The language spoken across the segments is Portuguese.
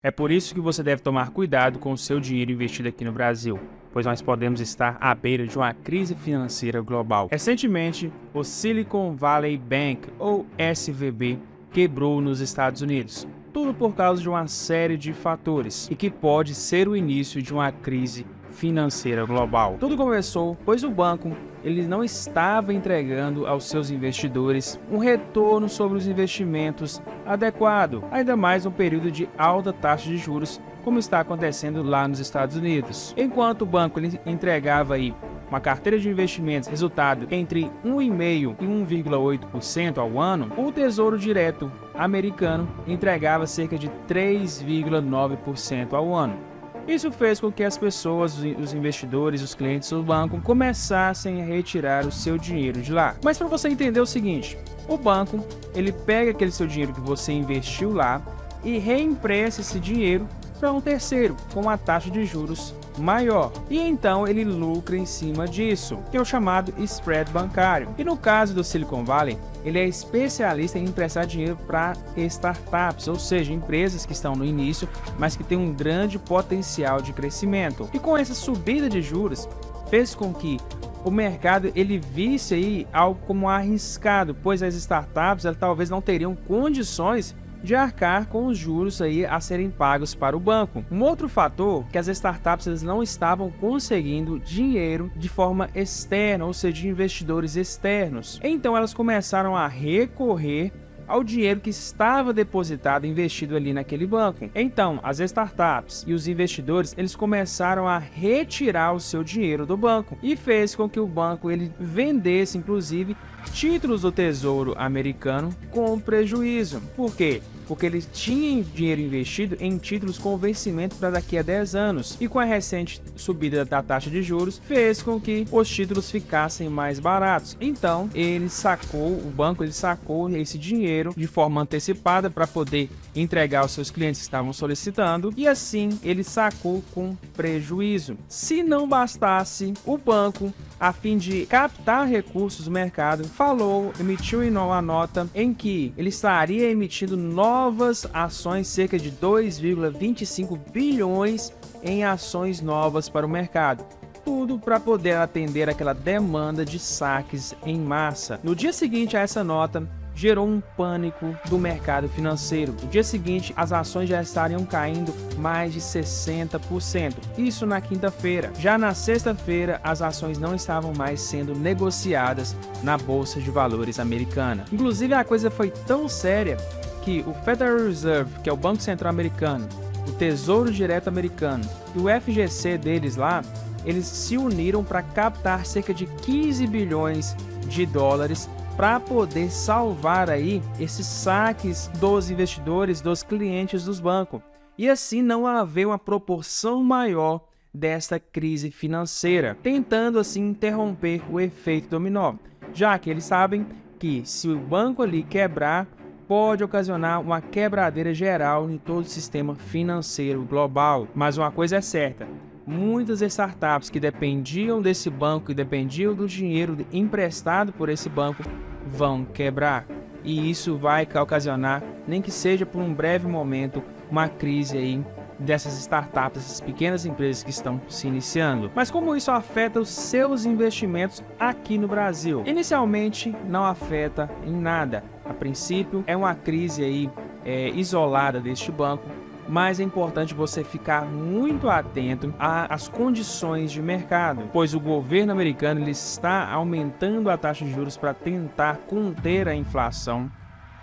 É por isso que você deve tomar cuidado com o seu dinheiro investido aqui no Brasil, pois nós podemos estar à beira de uma crise financeira global. Recentemente, o Silicon Valley Bank, ou SVB, quebrou nos Estados Unidos. Tudo por causa de uma série de fatores e que pode ser o início de uma crise financeira global. Tudo começou pois o banco ele não estava entregando aos seus investidores um retorno sobre os investimentos adequado, ainda mais no período de alta taxa de juros, como está acontecendo lá nos Estados Unidos. Enquanto o banco ele entregava aí uma carteira de investimentos resultado entre 1,5% e 1,8% ao ano, o Tesouro Direto americano entregava cerca de 3,9% ao ano. Isso fez com que as pessoas, os investidores, os clientes do banco começassem a retirar o seu dinheiro de lá. Mas para você entender o seguinte, o banco ele pega aquele seu dinheiro que você investiu lá e reempresta esse dinheiro para um terceiro com uma taxa de juros maior. E então ele lucra em cima disso, que é o chamado spread bancário. E no caso do Silicon Valley, ele é especialista em emprestar dinheiro para startups, ou seja, empresas que estão no início, mas que têm um grande potencial de crescimento. E com essa subida de juros, fez com que o mercado ele visse aí algo como arriscado, pois as startups elas talvez não teriam condições de arcar com os juros aí a serem pagos para o banco. Um outro fator que as startups elas não estavam conseguindo dinheiro de forma externa, ou seja, de investidores externos. Então elas começaram a recorrer ao dinheiro que estava depositado, investido ali naquele banco. Então, as startups e os investidores, eles começaram a retirar o seu dinheiro do banco e fez com que o banco ele vendesse, inclusive, títulos do Tesouro americano com prejuízo. Por quê? Porque eles tinham dinheiro investido em títulos com vencimento para daqui a 10 anos. E com a recente subida da taxa de juros, fez com que os títulos ficassem mais baratos. Então, o banco sacou esse dinheiro de forma antecipada para poder entregar aos seus clientes que estavam solicitando. E assim, ele sacou com prejuízo. Se não bastasse, o banco, a fim de captar recursos do mercado, emitiu uma nota em que ele estaria emitindo novas ações, cerca de 2,25 bilhões em ações novas para o mercado. Tudo para poder atender aquela demanda de saques em massa. No dia seguinte a essa nota, gerou um pânico do mercado financeiro. No dia seguinte, as ações já estariam caindo mais de 60%. Isso na quinta-feira. Já na sexta-feira, as ações não estavam mais sendo negociadas na Bolsa de Valores americana. Inclusive, a coisa foi tão séria que o Federal Reserve, que é o Banco Central americano, o Tesouro Direto americano e o FGC deles lá, eles se uniram para captar cerca de 15 bilhões de dólares para poder salvar aí esses saques dos investidores, dos clientes dos bancos. E assim não haver uma proporção maior desta crise financeira, tentando assim interromper o efeito dominó, já que eles sabem que se o banco ali quebrar, pode ocasionar uma quebradeira geral em todo o sistema financeiro global. Mas uma coisa é certa, muitas startups que dependiam desse banco e dependiam do dinheiro emprestado por esse banco vão quebrar. E isso vai ocasionar, nem que seja por um breve momento, uma crise aí dessas startups, dessas pequenas empresas que estão se iniciando. Mas como isso afeta os seus investimentos aqui no Brasil? Inicialmente não afeta em nada. A princípio é uma crise aí isolada deste banco, mas é importante você ficar muito atento às condições de mercado, pois o governo americano ele está aumentando a taxa de juros para tentar conter a inflação.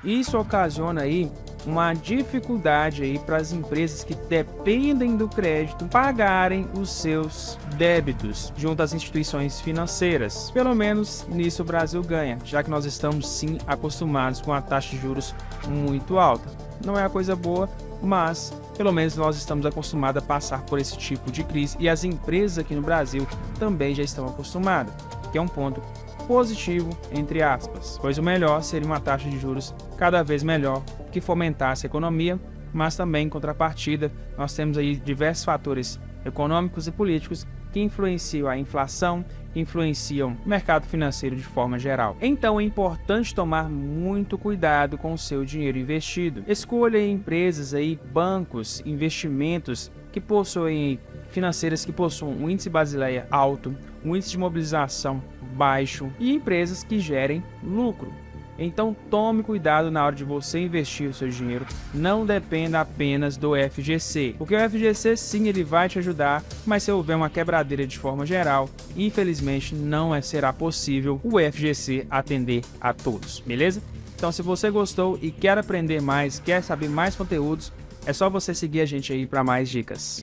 Isso ocasiona aí uma dificuldade aí para as empresas que dependem do crédito pagarem os seus débitos junto às instituições financeiras. Pelo menos nisso o Brasil ganha, já que nós estamos sim acostumados com a taxa de juros muito alta. Não é uma coisa boa, mas pelo menos nós estamos acostumados a passar por esse tipo de crise e as empresas aqui no Brasil também já estão acostumadas, que é um ponto positivo, entre aspas, pois o melhor seria uma taxa de juros cada vez melhor que fomentasse a economia, mas também em contrapartida nós temos aí diversos fatores econômicos e políticos que influenciam a inflação, que influenciam o mercado financeiro de forma geral. Então é importante tomar muito cuidado com o seu dinheiro investido. Escolha empresas bancos, investimentos que possuem financeiras que possuam um índice Basileia alto, um índice de mobilização baixo e empresas que gerem lucro. Então tome cuidado na hora de você investir o seu dinheiro, não dependa apenas do FGC, porque o FGC sim ele vai te ajudar, mas se houver uma quebradeira de forma geral, infelizmente não será possível o FGC atender a todos, beleza? Então se você gostou e quer aprender mais, quer saber mais conteúdos, é só você seguir a gente aí para mais dicas.